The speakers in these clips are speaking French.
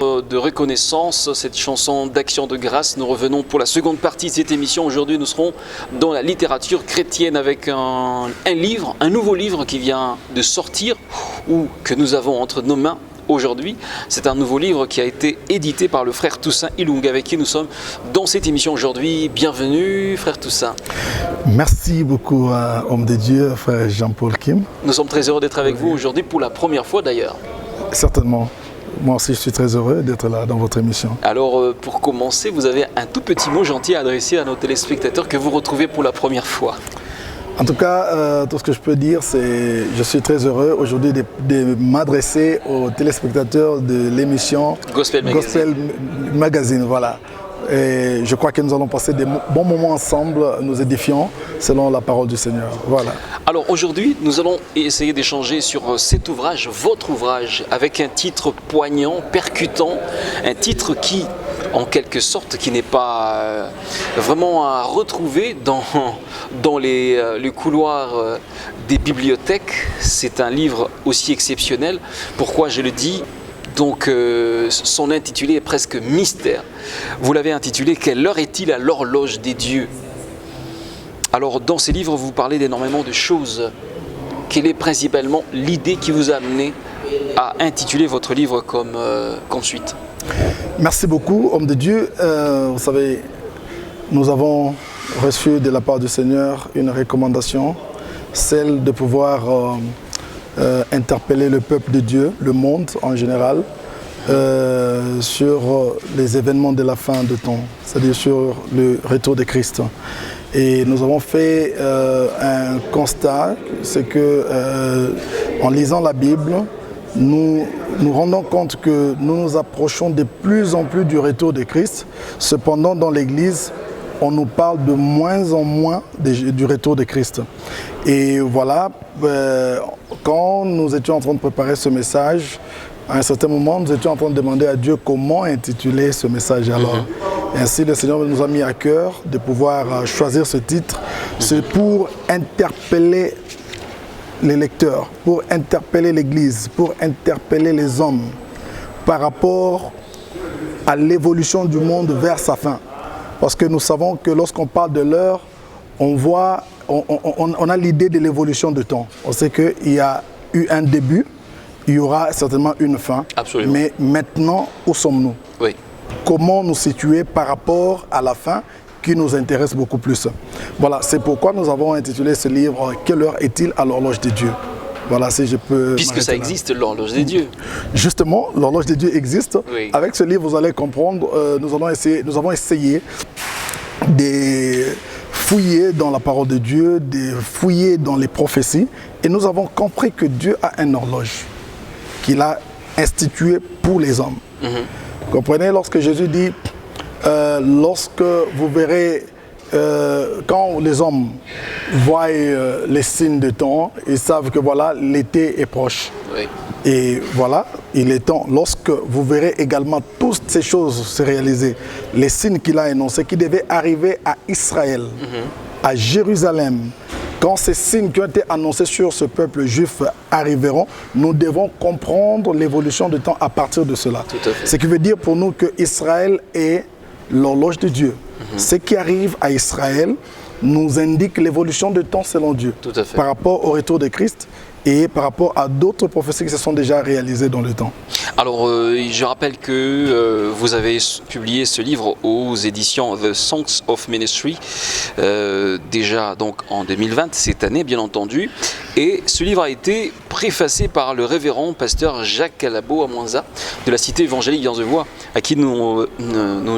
De reconnaissance, cette chanson d'action de grâce. Nous revenons pour la seconde partie de cette émission. Aujourd'hui, nous serons dans la littérature chrétienne avec un livre, un nouveau livre qui vient de sortir ou que nous avons entre nos mains aujourd'hui. C'est un nouveau livre qui a été édité par le frère Toussaint Ilunga avec qui nous sommes dans cette émission aujourd'hui. Bienvenue, frère Toussaint. Merci beaucoup, homme de Dieu, frère Jean-Paul Kim. Nous sommes très heureux d'être avec vous aujourd'hui pour la première fois d'ailleurs. Certainement. Moi aussi, je suis très heureux d'être là dans votre émission. Alors, pour commencer, vous avez un tout petit mot gentil à adresser à nos téléspectateurs que vous retrouvez pour la première fois. En tout cas, tout ce que je peux dire, c'est que je suis très heureux aujourd'hui de m'adresser aux téléspectateurs de l'émission Gospel Magazine. Voilà. Et je crois que nous allons passer des bons moments ensemble, nous édifiant selon la parole du Seigneur. Voilà. Alors aujourd'hui, nous allons essayer d'échanger sur cet ouvrage, votre ouvrage, avec un titre poignant, percutant, un titre qui, en quelque sorte, qui n'est pas vraiment à retrouver dans les couloirs des bibliothèques. C'est un livre aussi exceptionnel. Pourquoi je le dis ? Donc son intitulé est presque mystère. Vous l'avez intitulé « Quelle heure est-il à l'horloge des dieux ?» Alors dans ces livres, vous parlez d'énormément de choses. Quelle est principalement l'idée qui vous a amené à intituler votre livre comme suite ? Merci beaucoup, homme de Dieu. Vous savez, nous avons reçu de la part du Seigneur une recommandation, celle de pouvoir interpeller le peuple de Dieu, le monde en général, sur les événements de la fin de temps, c'est-à-dire sur le retour de Christ. Et nous avons fait un constat, c'est que en lisant la Bible, nous nous rendons compte que nous nous approchons de plus en plus du retour de Christ. Cependant, dans l'Église, on nous parle de moins en moins du retour de Christ. Et voilà, quand nous étions en train de préparer ce message, à un certain moment, nous étions en train de demander à Dieu comment intituler ce message. Alors, ainsi, le Seigneur nous a mis à cœur de pouvoir choisir ce titre. C'est pour interpeller les lecteurs, pour interpeller l'Église, pour interpeller les hommes par rapport à l'évolution du monde vers sa fin. Parce que nous savons que lorsqu'on parle de l'heure, on a l'idée de l'évolution du temps. On sait qu'il y a eu un début, il y aura certainement une fin. Absolument. Mais maintenant, où sommes-nous ? Oui. Comment nous situer par rapport à la fin qui nous intéresse beaucoup plus. Voilà, c'est pourquoi nous avons intitulé ce livre « Quelle heure est-il à l'horloge des dieux ?» Voilà, si je peux... Puisque ça existe, l'horloge des dieux. Justement, l'horloge des dieux existe. Oui. Avec ce livre, vous allez comprendre, nous avons essayé de fouiller dans la parole de Dieu, de fouiller dans les prophéties, et nous avons compris que Dieu a une horloge qu'il a instituée pour les hommes. Vous comprenez, lorsque Jésus dit, lorsque vous verrez, quand les hommes voient les signes de temps, ils savent que voilà, l'été est proche. Oui. Et voilà, il est temps, lorsque vous verrez également toutes ces choses se réaliser, les signes qu'il a énoncés, qui devaient arriver à Israël, à Jérusalem, quand ces signes qui ont été annoncés sur ce peuple juif arriveront, nous devons comprendre l'évolution du temps à partir de cela. Tout à fait. Ce qui veut dire pour nous que Israël est l'horloge de Dieu. Ce qui arrive à Israël nous indique l'évolution du temps selon Dieu. Tout à fait. Par rapport au retour de Christ et par rapport à d'autres prophéties qui se sont déjà réalisées dans le temps. Alors, je rappelle que vous avez publié ce livre aux éditions The Songs of Ministry, déjà donc en 2020, cette année bien entendu. Et ce livre a été préfacé par le révérend pasteur Jacques Calabo Amwanza de la cité évangélique d'Anzevoix, à qui nous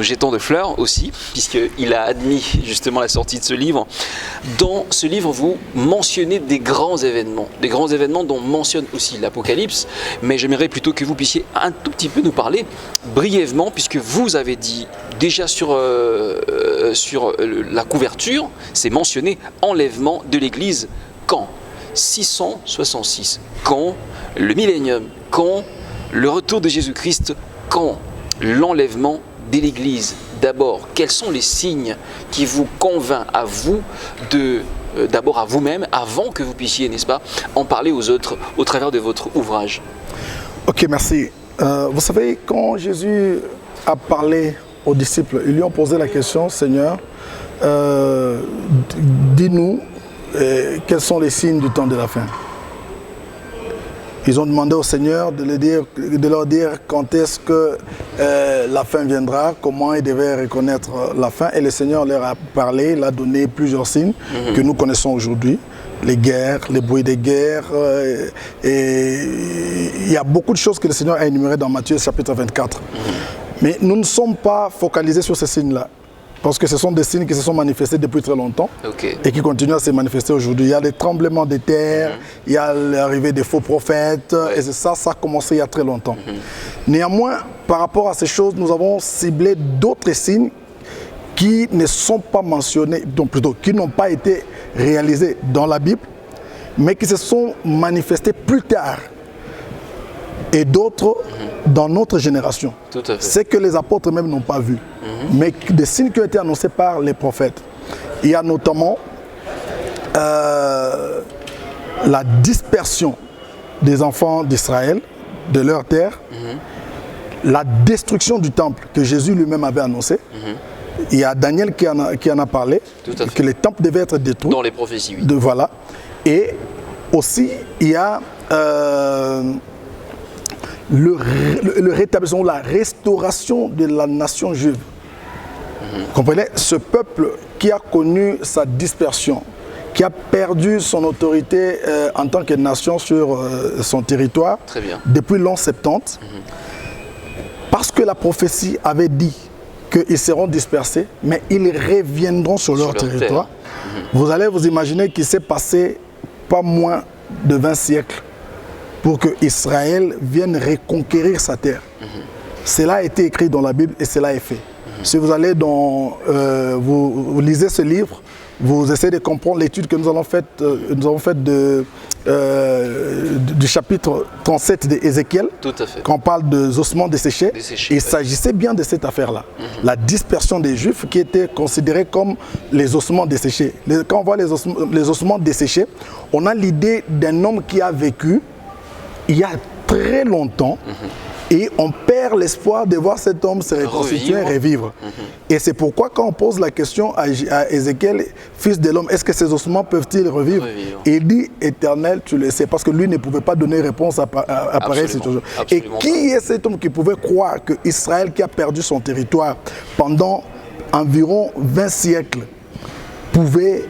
jetons de fleurs aussi, puisqu'il a admis justement la sortie de ce livre. Dans ce livre, vous mentionnez des grands événements dont mentionne aussi l'Apocalypse, mais j'aimerais plutôt que vous puissiez un tout petit peu nous parler brièvement, puisque vous avez dit déjà sur la couverture, c'est mentionné enlèvement de l'Église quand 666, quand le millénium, quand le retour de Jésus-Christ, quand l'enlèvement de l'Église. D'abord, quels sont les signes qui vous convainquent à vous d'abord à vous-même, avant que vous puissiez, n'est-ce pas, en parler aux autres au travers de votre ouvrage? Ok, merci. Vous savez, quand Jésus a parlé aux disciples, ils lui ont posé la question, Seigneur, dis-nous quels sont les signes du temps de la fin. Ils ont demandé au Seigneur de leur dire quand est-ce que la fin viendra, comment ils devaient reconnaître la fin. Et le Seigneur leur a parlé, il a donné plusieurs signes que nous connaissons aujourd'hui. Les guerres, les bruits des guerres. Et il y a beaucoup de choses que le Seigneur a énumérées dans Matthieu chapitre 24. Mais nous ne sommes pas focalisés sur ces signes-là. Parce que ce sont des signes qui se sont manifestés depuis très longtemps et qui continuent à se manifester aujourd'hui. Il y a des tremblements de terre, il y a l'arrivée des faux prophètes, et ça a commencé il y a très longtemps. Néanmoins, par rapport à ces choses, nous avons ciblé d'autres signes qui ne sont pas mentionnés, donc plutôt qui n'ont pas été réalisés dans la Bible, mais qui se sont manifestés plus tard. Et d'autres dans notre génération. C'est que les apôtres même n'ont pas vu. Mais des signes qui ont été annoncés par les prophètes. Il y a notamment la dispersion des enfants d'Israël, de leur terre, la destruction du temple que Jésus lui-même avait annoncé. Il y a Daniel qui en a parlé, que les temples devaient être détruits. Dans les prophéties, oui. Voilà. Et aussi, il y a le rétablissement, la restauration de la nation juive. Vous comprenez? Ce peuple qui a connu sa dispersion, qui a perdu son autorité en tant que nation sur son territoire depuis l'an 70, parce que la prophétie avait dit qu'ils seront dispersés, mais ils reviendront sur leur territoire. Vous allez vous imaginer qu'il s'est passé pas moins de 20 siècles pour que Israël vienne reconquérir sa terre. Cela a été écrit dans la Bible et cela est fait. Si vous allez dans, vous lisez ce livre, vous essayez de comprendre l'étude que nous avons faite du chapitre 37 d'Ézéchiel, quand on parle des ossements desséchés. Il s'agissait bien de cette affaire-là. La dispersion des Juifs qui étaient considérés comme les ossements desséchés. Quand on voit les ossements desséchés, on a l'idée d'un homme qui a vécu il y a très longtemps, et on perd l'espoir de voir cet homme se reconstituer et revivre. Et c'est pourquoi quand on pose la question à Ézéchiel, fils de l'homme, est-ce que ces ossements peuvent-ils revivre? Et il dit, Éternel, tu le sais, parce que lui ne pouvait pas donner réponse à pareille situation. Et qui est cet homme qui pouvait croire que Israël, qui a perdu son territoire pendant environ 20 siècles, pouvait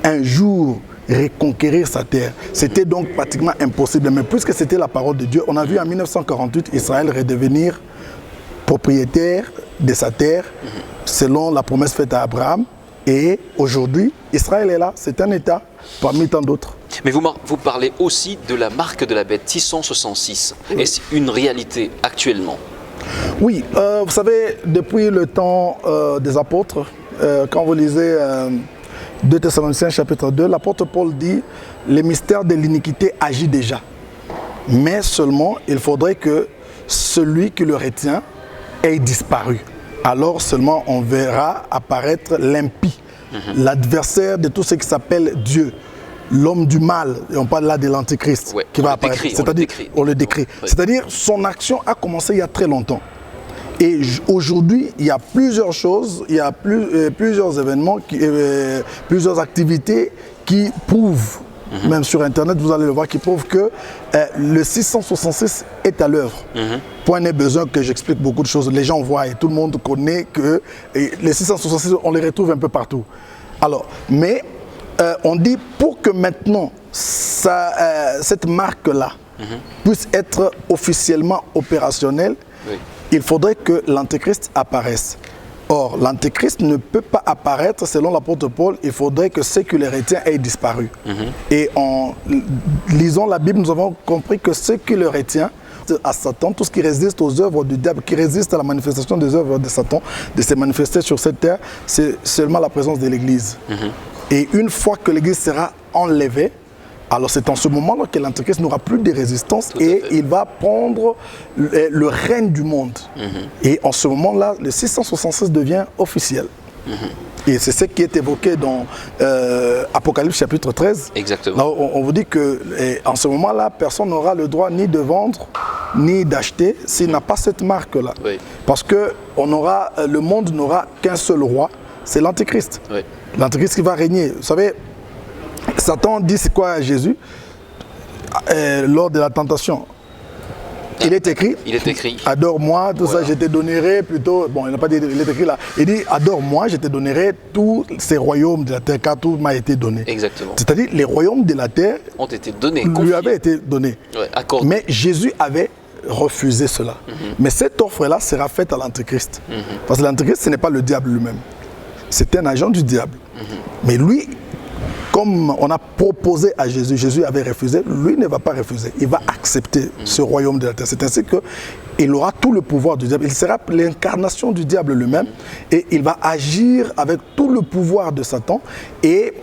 un jour reconquérir sa terre? C'était donc pratiquement impossible. Mais puisque c'était la parole de Dieu, on a vu en 1948 Israël redevenir propriétaire de sa terre selon la promesse faite à Abraham. Et aujourd'hui, Israël est là. C'est un État parmi tant d'autres. Mais vous parlez aussi de la marque de la bête, 666. Est-ce une réalité actuellement? Oui, vous savez, depuis le temps des apôtres, quand vous lisez 2 Thessaloniciens chapitre 2, l'apôtre Paul dit « Le mystère de l'iniquité agit déjà. Mais seulement, il faudrait que celui qui le retient ait disparu. Alors seulement on verra apparaître l'impie, l'adversaire de tout ce qui s'appelle Dieu, l'homme du mal. » Et on parle là de l'antéchrist qui va apparaître. C'est-à-dire, on le décrit. C'est-à-dire, son action a commencé il y a très longtemps. Et aujourd'hui, il y a plusieurs choses, il y a plusieurs événements, plusieurs activités qui prouvent, même sur Internet, vous allez le voir, qui prouvent que le 666 est à l'œuvre. Point n'est besoin que j'explique beaucoup de choses. Les gens voient et tout le monde connaît que les 666, on les retrouve un peu partout. Alors, mais on dit pour que maintenant cette marque-là puisse être officiellement opérationnelle, il faudrait que l'antéchrist apparaisse. Or, l'antéchrist ne peut pas apparaître, selon l'apôtre Paul, il faudrait que ce qui le retient ait disparu. Et en lisant la Bible, nous avons compris que ce qui le retient à Satan, tout ce qui résiste aux œuvres du diable, qui résiste à la manifestation des œuvres de Satan, de se manifester sur cette terre, c'est seulement la présence de l'Église. Et une fois que l'Église sera enlevée, alors c'est en ce moment-là que l'antéchrist n'aura plus de résistance et il va prendre le règne du monde. Et en ce moment-là, le 666 devient officiel. Et c'est ce qui est évoqué dans Apocalypse chapitre 13. Exactement. Là, on vous dit qu'en ce moment-là, personne n'aura le droit ni de vendre, ni d'acheter s'il n'a pas cette marque-là. Oui. Parce que le monde n'aura qu'un seul roi, c'est l'Antéchrist. Oui. L'Antéchrist qui va régner. Vous savez, Satan dit c'est quoi à Jésus lors de la tentation? Il est écrit, adore-moi, tout ça, je te donnerai plutôt, bon, il n'a pas dit, il est écrit là, il dit, adore-moi, je te donnerai tous ces royaumes de la terre, car tout m'a été donné. Exactement. C'est-à-dire, les royaumes de la terre ont été donnés, lui avaient été donnés. Ouais, mais Jésus avait refusé cela. Mais cette offre-là sera faite à l'Antéchrist. Parce que l'Antéchrist, ce n'est pas le diable lui-même. C'est un agent du diable. Mais lui, comme on a proposé à Jésus, Jésus avait refusé, lui ne va pas refuser. Il va accepter ce royaume de la terre. C'est ainsi qu'il aura tout le pouvoir du diable. Il sera l'incarnation du diable lui-même et il va agir avec tout le pouvoir de Satan et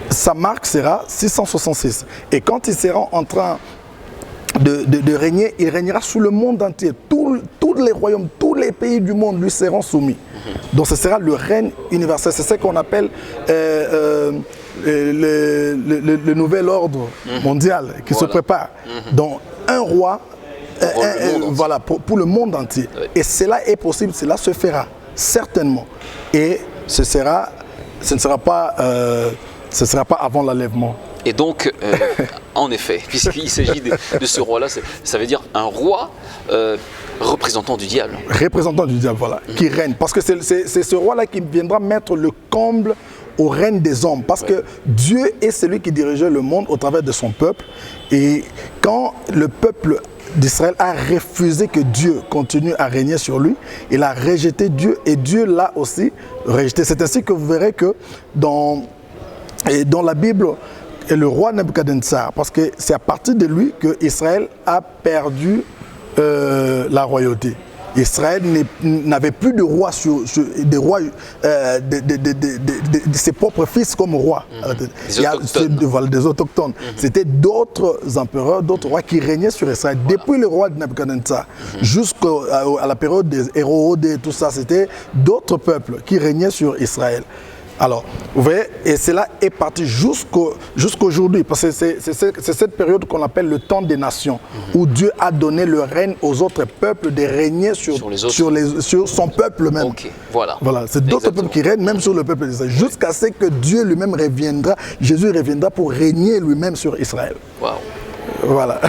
sa marque sera 666. Et quand il sera en train de régner, il régnera sous le monde entier. Tous les royaumes, tous les pays du monde lui seront soumis. Donc ce sera le règne universel. C'est ce qu'on appelle le nouvel ordre mondial qui se prépare. Donc un roi voilà, pour le monde entier. Oui. Et cela est possible, cela se fera certainement. Et ce ne sera pas avant l'enlèvement. Et donc, en effet, puisqu'il s'agit de ce roi-là, ça veut dire un roi représentant du diable. Représentant du diable, voilà, qui règne. Parce que c'est ce roi-là qui viendra mettre le comble au règne des hommes. Parce que Dieu est celui qui dirigeait le monde au travers de son peuple. Et quand le peuple d'Israël a refusé que Dieu continue à régner sur lui, il a rejeté Dieu et Dieu l'a aussi rejeté. C'est ainsi que vous verrez que dans la Bible, et le roi Nebuchadnezzar, parce que c'est à partir de lui que Israël a perdu la royauté. Israël n'avait plus de roi des rois de ses propres fils comme roi. Des autochtones. C'était d'autres empereurs, d'autres rois qui régnaient sur Israël. Depuis le roi de Nebuchadnezzar jusqu'à la période des Hérodes et tout ça, c'était d'autres peuples qui régnaient sur Israël. Alors, vous voyez, et cela est parti jusqu'aujourd'hui, parce que c'est cette période qu'on appelle le temps des nations, où Dieu a donné le règne aux autres peuples de régner sur son peuple même. Okay, voilà. C'est d'autres peuples qui règnent même sur le peuple d'Israël, jusqu'à ce que Dieu lui-même reviendra, Jésus reviendra pour régner lui-même sur Israël. Wow. Voilà.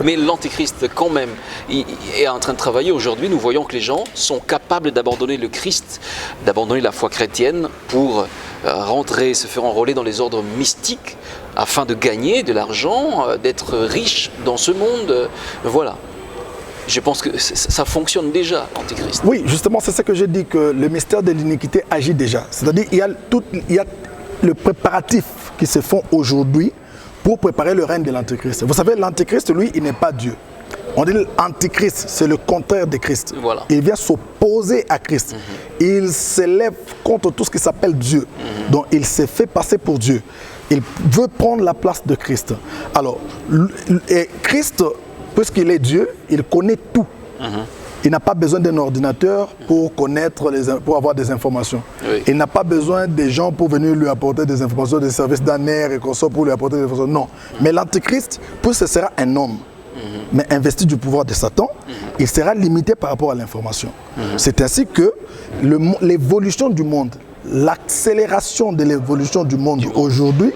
Mais l'Antéchrist, quand même, il est en train de travailler. Aujourd'hui, nous voyons que les gens sont capables d'abandonner le Christ, d'abandonner la foi chrétienne pour rentrer, se faire enrôler dans les ordres mystiques afin de gagner de l'argent, d'être riche dans ce monde. Voilà. Je pense que ça fonctionne déjà, l'Antéchrist. Oui, justement, c'est ce que j'ai dit, que le mystère de l'iniquité agit déjà. C'est-à-dire qu'il y a le préparatif qui se font aujourd'hui pour préparer le règne de l'Antéchrist. Vous savez, l'Antéchrist, lui, il n'est pas Dieu. On dit l'Antéchrist, c'est le contraire de Christ. Voilà. Il vient s'opposer à Christ. Il s'élève contre tout ce qui s'appelle Dieu. Donc, il s'est fait passer pour Dieu. Il veut prendre la place de Christ. Alors, Christ, puisqu'il est Dieu, il connaît tout. Il n'a pas besoin d'un ordinateur pour pour avoir des informations. Oui. Il n'a pas besoin des gens pour venir lui apporter des informations, des services d'ANR et qu'on soit pour lui apporter des informations. Non. Mais l'Antéchrist, puisque ce sera un homme, mais investi du pouvoir de Satan, il sera limité par rapport à l'information. C'est ainsi que l'évolution du monde, l'accélération de l'évolution du monde aujourd'hui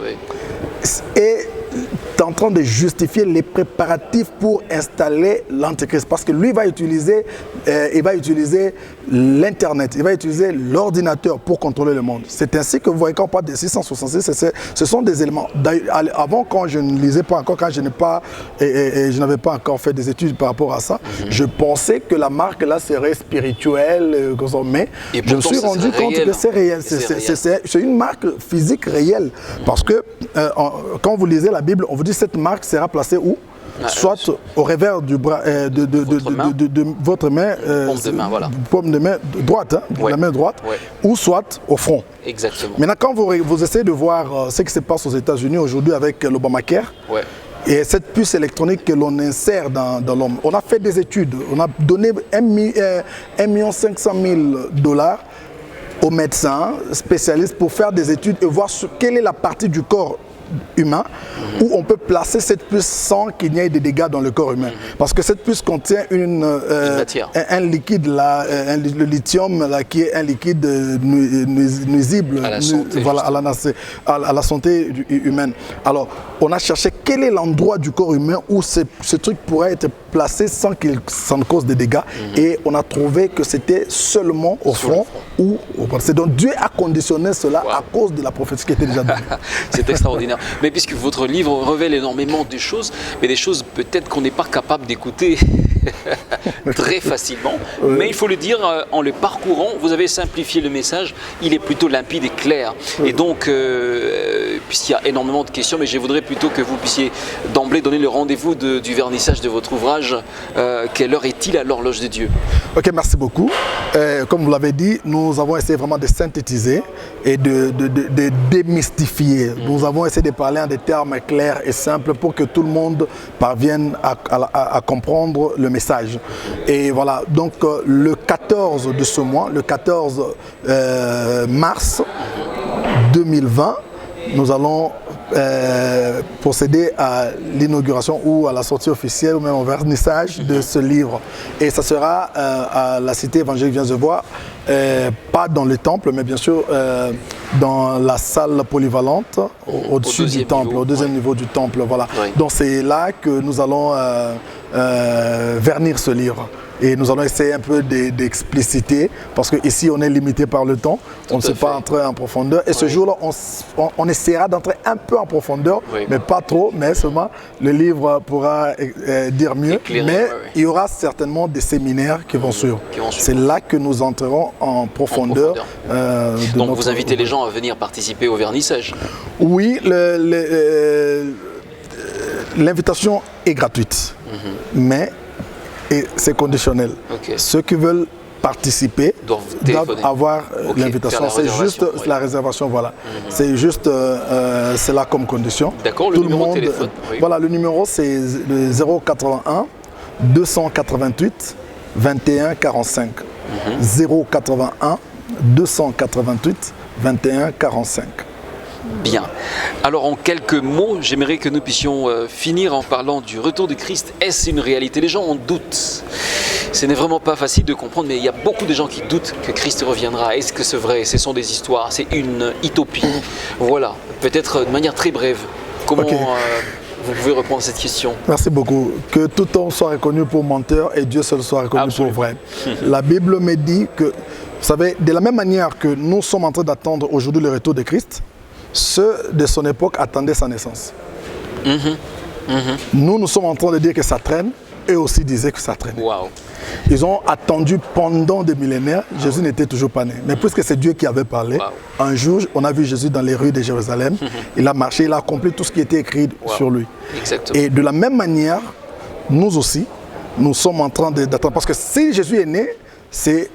est en train de justifier les préparatifs pour installer l'Antéchrist, parce que lui va utiliser l'Internet, il va utiliser l'ordinateur pour contrôler le monde. C'est ainsi que vous voyez quand on parle de 666, ce sont des éléments. Avant, quand je ne lisais pas encore, quand je n'avais pas encore fait des études par rapport à ça, je pensais que la marque là serait spirituelle, mais je me suis rendu compte que c'est réel. C'est une marque physique réelle, parce que quand vous lisez la Bible, on vous dit cette marque sera placée où? Soit au revers du bras de votre main, paume de main droite, la main droite, ou soit au front. Exactement. Maintenant, quand vous essayez de voir ce qui se passe aux États-Unis aujourd'hui avec l'Obamacare, et cette puce électronique que l'on insère dans l'homme, on a fait des études, on a donné 1 500 000 $ aux médecins spécialistes pour faire des études et voir quelle est la partie du corps humain, où on peut placer cette puce sans qu'il n'y ait de dégâts dans le corps humain. Parce que cette puce contient un liquide, là, le lithium, là, qui est un liquide nuisible à la santé, voilà, à la santé humaine. Alors, on a cherché quel est l'endroit du corps humain où ce truc pourrait être placé sans qu'il s'en cause des dégâts. Et on a trouvé que c'était seulement au front ou au bras. Donc Dieu a conditionné cela à cause de la prophétie qui était déjà donnée. C'est extraordinaire. Mais puisque votre livre révèle énormément de choses, mais des choses peut-être qu'on n'est pas capable d'écouter très facilement. Oui. Mais il faut le dire, en le parcourant, vous avez simplifié le message, il est plutôt limpide et clair. Oui. Et donc, puisqu'il y a énormément de questions, mais je voudrais plutôt que vous puissiez d'emblée donner le rendez-vous du vernissage de votre ouvrage. Quelle heure est-il à l'horloge de Dieu? Ok, merci beaucoup. Comme vous l'avez dit, nous avons essayé vraiment de synthétiser et de démystifier. Nous avons essayé de parler en des termes clairs et simples pour que tout le monde parvienne à comprendre le message. Et voilà, donc le 14 de ce mois, le 14 mars 2020, nous allons procéder à l'inauguration ou à la sortie officielle ou même au vernissage de ce livre. Et ça sera à la cité évangélique Viennes-de-Voix, pas dans le temple, mais bien sûr dans la salle polyvalente au-dessus du temple, au deuxième niveau du temple. Voilà. Oui. Donc c'est là que nous allons vernir ce livre. Et nous allons essayer un peu d'expliciter, parce qu'ici on est limité par le temps, on ne sait pas entrer en profondeur. Et ce jour-là, on essaiera d'entrer un peu en profondeur, mais pas trop, mais seulement le livre pourra dire mieux. Mais il y aura certainement des séminaires qui vont suivre. C'est là que nous entrerons en profondeur. Donc vous invitez les gens à venir participer au vernissage? Oui, l'invitation est gratuite, mais c'est conditionnel. Okay. Ceux qui veulent participer doivent avoir l'invitation. C'est juste la réservation, voilà. C'est juste cela comme condition. D'accord, le numéro de téléphone. Voilà, le numéro c'est le 081 288 21 45. 081 288 21 45. Bien. Alors en quelques mots, j'aimerais que nous puissions finir en parlant du retour de Christ. Est-ce une réalité? Les gens en doutent. Ce n'est vraiment pas facile de comprendre, mais il y a beaucoup de gens qui doutent que Christ reviendra. Est-ce que c'est vrai? Ce sont des histoires, c'est une utopie. Voilà, peut-être de manière très brève. Comment vous pouvez répondre à cette question? Merci beaucoup. Que tout homme soit reconnu pour menteur et Dieu seul soit reconnu pour vrai. La Bible me dit que, vous savez, de la même manière que nous sommes en train d'attendre aujourd'hui le retour de Christ, ceux de son époque attendaient sa naissance. Nous sommes en train de dire que ça traîne, eux aussi disaient que ça traîne. Wow. Ils ont attendu pendant des millénaires, Jésus n'était toujours pas né. Mais puisque c'est Dieu qui avait parlé, un jour, on a vu Jésus dans les rues de Jérusalem, il a marché, il a accompli tout ce qui était écrit sur lui. Exactement. Et de la même manière, nous aussi, nous sommes en train d'attendre. Parce que si Jésus est né, c'est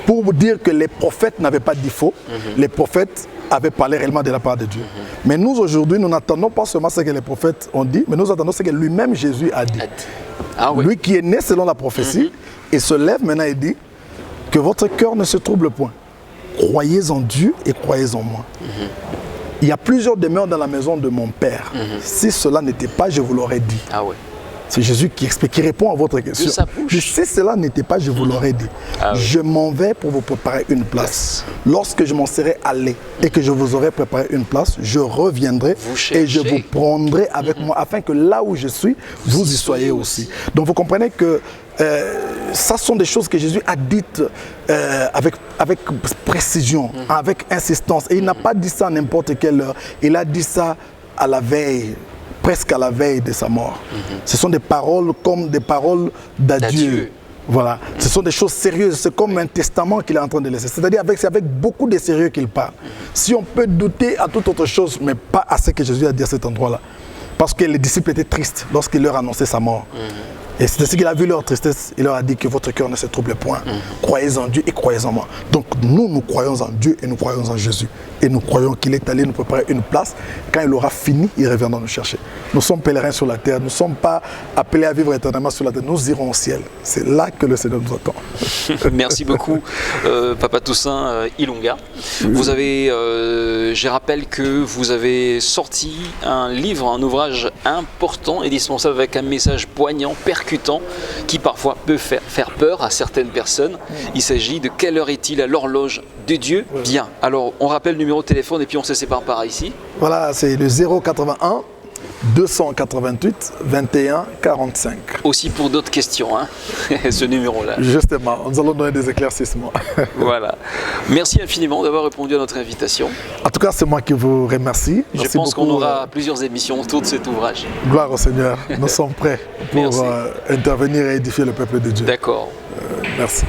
pour vous dire que les prophètes n'avaient pas de défaut, les prophètes avaient parlé réellement de la part de Dieu. Mais nous aujourd'hui, nous n'attendons pas seulement ce que les prophètes ont dit, mais nous attendons ce que lui-même Jésus a dit. Lui qui est né selon la prophétie, et se lève maintenant et dit que votre cœur ne se trouble point. Croyez en Dieu et croyez en moi. Il y a plusieurs demeures dans la maison de mon Père. Si cela n'était pas, je vous l'aurais dit. C'est Jésus qui explique, qui répond à votre question. Si cela n'était pas, je vous l'aurais dit. Je m'en vais pour vous préparer une place. Lorsque je m'en serai allé et que je vous aurai préparé une place, je reviendrai et je vous prendrai avec moi afin que là où je suis, vous y soyez aussi. Donc vous comprenez que ça sont des choses que Jésus a dites avec précision, avec insistance. Et il n'a pas dit ça à n'importe quelle heure. Il a dit ça à la veille, presque à la veille de sa mort. Ce sont des paroles comme des paroles d'adieu. Voilà. Ce sont des choses sérieuses. C'est comme un testament qu'il est en train de laisser. C'est-à-dire c'est avec beaucoup de sérieux qu'il parle. Si on peut douter à toute autre chose, mais pas à ce que Jésus a dit à cet endroit-là. Parce que les disciples étaient tristes lorsqu'il leur annonçait sa mort. Et c'est ainsi qu'il a vu leur tristesse. Il leur a dit que votre cœur ne se trouble point. Croyez en Dieu et croyez en moi. Donc nous croyons en Dieu et nous croyons en Jésus. Et nous croyons qu'il est allé nous préparer une place. Quand il aura fini, il reviendra nous chercher. Nous sommes pèlerins sur la terre. Nous ne sommes pas appelés à vivre éternellement sur la terre. Nous irons au ciel. C'est là que le Seigneur nous attend. Merci beaucoup, Papa Toussaint Ilunga. Vous avez, je rappelle que vous avez sorti un livre, un ouvrage important, indispensable, avec un message poignant, percutant, qui parfois peut faire peur à certaines personnes. Il s'agit de quelle heure est-il à l'horloge de Dieu? Bien. Alors, on rappelle le numéro de téléphone et puis on se sépare par ici. Voilà, c'est le 081 288 21 45. Aussi pour d'autres questions, hein, ce numéro-là. Justement, nous allons donner des éclaircissements. Voilà. Merci infiniment d'avoir répondu à notre invitation. En tout cas, c'est moi qui vous remercie. Je pense qu'on aura plusieurs émissions autour de cet ouvrage. Gloire au Seigneur. Nous sommes prêts pour intervenir et édifier le peuple de Dieu. D'accord. Merci.